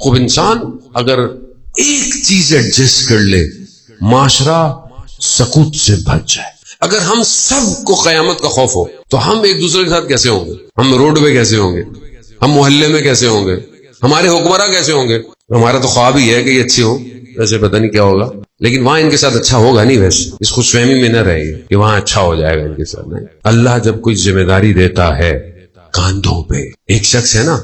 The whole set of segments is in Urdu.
خوب انسان اگر ایک چیز ایڈجسٹ کر لے معاشرہ سکوت سے بچ جائے. اگر ہم سب کو قیامت کا خوف ہو تو ہم ایک دوسرے کے ساتھ کیسے ہوں گے؟ ہم روڈ پہ کیسے ہوں گے؟ ہم محلے میں کیسے ہوں گے؟ ہمارے حکمراں کیسے ہوں گے؟ ہمارا تو خواب ہی ہے کہ یہ اچھے ہوں، ویسے پتہ نہیں کیا ہوگا، لیکن وہاں ان کے ساتھ اچھا ہوگا نہیں. ویسے اس خوش فہمی میں نہ رہے گی کہ وہاں اچھا ہو جائے گا ان کے ساتھ. نہیں، اللہ جب کوئی ذمہ داری دیتا ہے کاندھوں پہ، ایک شخص ہے نا،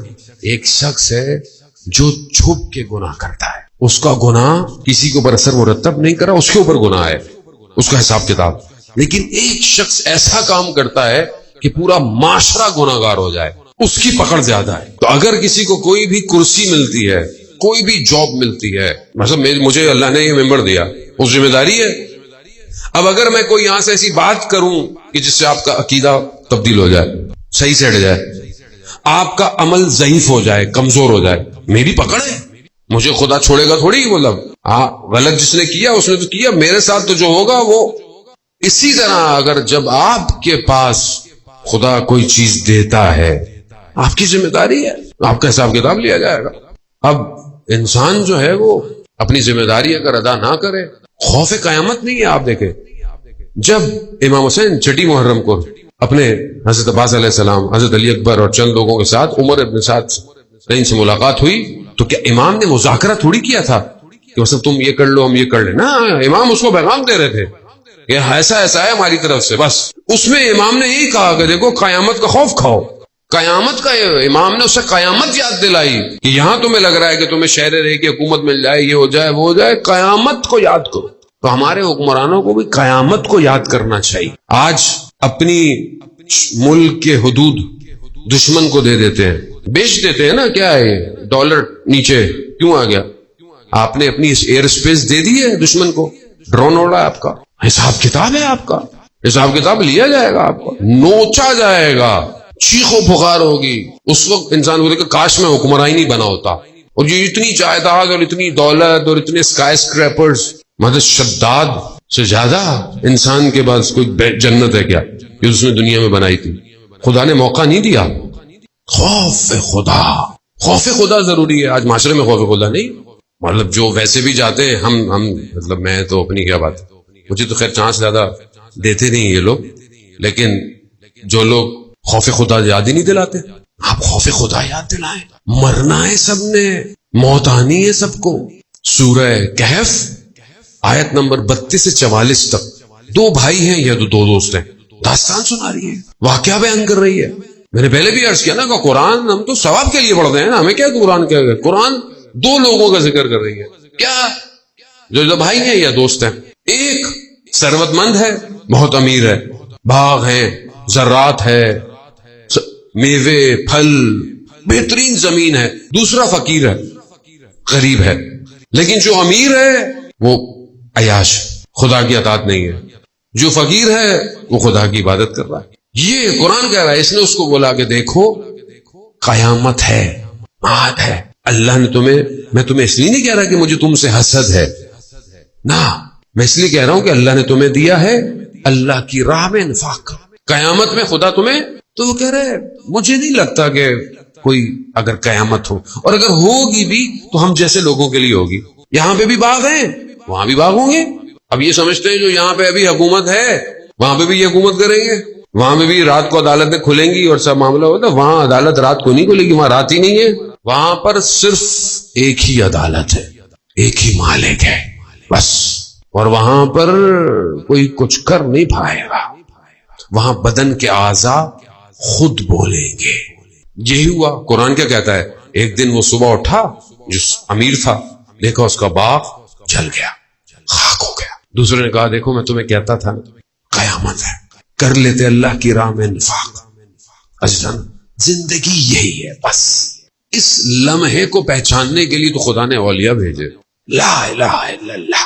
ایک شخص ہے جو چھپ کے گناہ کرتا ہے، اس کا گناہ کسی کے اوپر اثر مرتب نہیں کرا، اس کے اوپر گناہ ہے، اس کا حساب کتاب. لیکن ایک شخص ایسا کام کرتا ہے کہ پورا معاشرہ گناہ گار ہو جائے، اس کی پکڑ زیادہ ہے. تو اگر کسی کو کوئی بھی کرسی ملتی ہے، کوئی بھی جاب ملتی ہے، مثلا مجھے اللہ نے یہ ممبر دیا، اس ذمہ داری ہے. اب اگر میں کوئی یہاں سے ایسی بات کروں کہ جس سے آپ کا عقیدہ تبدیل ہو جائے، صحیح سے ہٹ جائے، آپ کا عمل ضعیف ہو جائے، کمزور ہو جائے، میری پکڑ ہے، مجھے خدا چھوڑے گا تھوڑی. مطلب غلط جس نے کیا اس نے تو کیا، میرے ساتھ تو جو ہوگا وہ. اسی طرح اگر جب آپ کے پاس خدا کوئی چیز دیتا ہے، آپ کی ذمہ داری ہے، آپ کا حساب کتاب لیا جائے گا. اب انسان جو ہے وہ اپنی ذمہ داری اگر ادا نہ کرے، خوف قیامت نہیں ہے. آپ دیکھیں جب امام حسین چھٹی محرم کو اپنے حضرت عباس علیہ السلام، حضرت علی اکبر اور چند لوگوں کے ساتھ عمر ابن سعد سے ملاقات ہوئی تو کیا امام نے مذاکرہ تھوڑی کیا تھا کہ مثلا تم یہ کر لو ہم یہ کر لیں؟ نا، امام اس کو پیغام دے رہے تھے کہ ایسا ایسا ہے ہماری طرف سے. بس اس میں امام نے یہی کہا کہ دیکھو قیامت کا خوف کھاؤ. قیامت کا امام نے اسے قیامت یاد دلائی کہ یہاں تمہیں لگ رہا ہے کہ تمہیں شہر رہے کی حکومت مل جائے، یہ ہو جائے وہ ہو جائے، قیامت کو یاد کرو. تو ہمارے حکمرانوں کو بھی قیامت کو یاد کرنا چاہیے. آج اپنی ملک کے حدود دشمن کو دے دیتے ہیں، بیچ دیتے ہیں نا. کیا ہے ڈالر نیچے کیوں آ گیا؟ آپ نے اپنی ایئر سپیس دے دی ہے دشمن کو، ڈرون اڑا ہے آپ کا، حساب کتاب ہے، آپ کا حساب کتاب لیا جائے گا، آپ کا نوچا جائے گا، چیخ و پکار ہوگی. اس وقت انسان بولے کہ کاش میں حکمراں ہی نہیں بنا ہوتا. اور یہ اتنی جائیداد اور اتنی دولت اور اتنے اسکائی اسکریپرز، مطلب شداد سے زیادہ انسان کے پاس کوئی جنت ہے کیا کہ اس نے دنیا میں بنائی تھی؟ خدا نے موقع نہیں دیا. خوف خدا ضروری ہے. آج معاشرے میں خوف خدا نہیں. مطلب جو ویسے بھی جاتے ہیں، ہم مطلب میں تو اپنی کیا بات، مجھے تو خیر چانس زیادہ دیتے نہیں یہ لوگ، لیکن جو لوگ خوف خدا یاد ہی نہیں دلاتے، آپ خوف خدا یاد دلائیں. مرنا ہے سب نے، موت آنی ہے سب کو. سورہ کہف آیت نمبر 32 سے 44 تک دو بھائی ہیں یا دو دوست ہیں، داستان سنا رہی ہے، واقعہ بیان کر رہی ہے. میں نے پہلے بھی عرض کیا نا کہ قرآن ہم تو ثواب کے لیے پڑھتے ہیں نا، ہمیں کیا قرآن کیا گیا؟ قرآن دو لوگوں کا ذکر کر رہی ہے. کیا؟ جو دو بھائی ہیں یا دوست ہیں. ایک ثروت مند ہے، بہت امیر ہے، باغ ہیں، زراعت ہے، میوے پھل، بہترین زمین ہے. دوسرا فقیر ہے، غریب ہے. لیکن جو امیر ہے وہ عیاش، خدا کی اطاعت نہیں ہے. جو فقیر ہے وہ خدا کی عبادت کر رہا ہے. یہ قرآن کہہ رہا ہے. اس نے اس کو بولا کہ دیکھو قیامت ہے، معاد ہے. اللہ نے میں تمہیں اس لیے نہیں کہہ رہا کہ مجھے تم سے حسد ہے، نہ، میں اس لیے کہہ رہا ہوں کہ اللہ نے تمہیں دیا ہے اللہ کی راہ میں انفاق. قیامت میں خدا تمہیں، تو وہ کہہ رہے ہیں مجھے نہیں لگتا کہ کوئی اگر قیامت ہو، اور اگر ہوگی بھی تو ہم جیسے لوگوں کے لیے ہوگی. یہاں پہ بھی باغ ہیں، وہاں بھی باغ ہوں گے. اب یہ سمجھتے ہیں جو یہاں پہ ابھی حکومت ہے وہاں پہ بھی یہ حکومت کریں گے، وہاں پہ بھی رات کو عدالتیں کھلیں گی اور سب معاملہ ہوتا. وہاں عدالت رات کو نہیں کھلے گی، وہاں رات ہی نہیں ہے. وہاں پر صرف ایک ہی عدالت ہے، ایک ہی مالک ہے بس. اور وہاں پر کوئی کچھ کر نہیں پائے گا. وہاں بدن کے اعضاء خود بولیں گے. یہی ہوا. قرآن کیا کہتا ہے؟ ایک دن وہ صبح اٹھا، جو امیر تھا، دیکھا اس کا باغ جل گیا، خاک ہو گیا. دوسرے نے کہا دیکھو میں تمہیں کہتا تھا قیامت ہے، کر لیتے اللہ کی راہ میں انفاق. عزیزان زندگی یہی ہے بس. اس لمحے کو پہچاننے کے لیے تو خدا نے اولیاء بھیجے. لا الہ الا اللہ.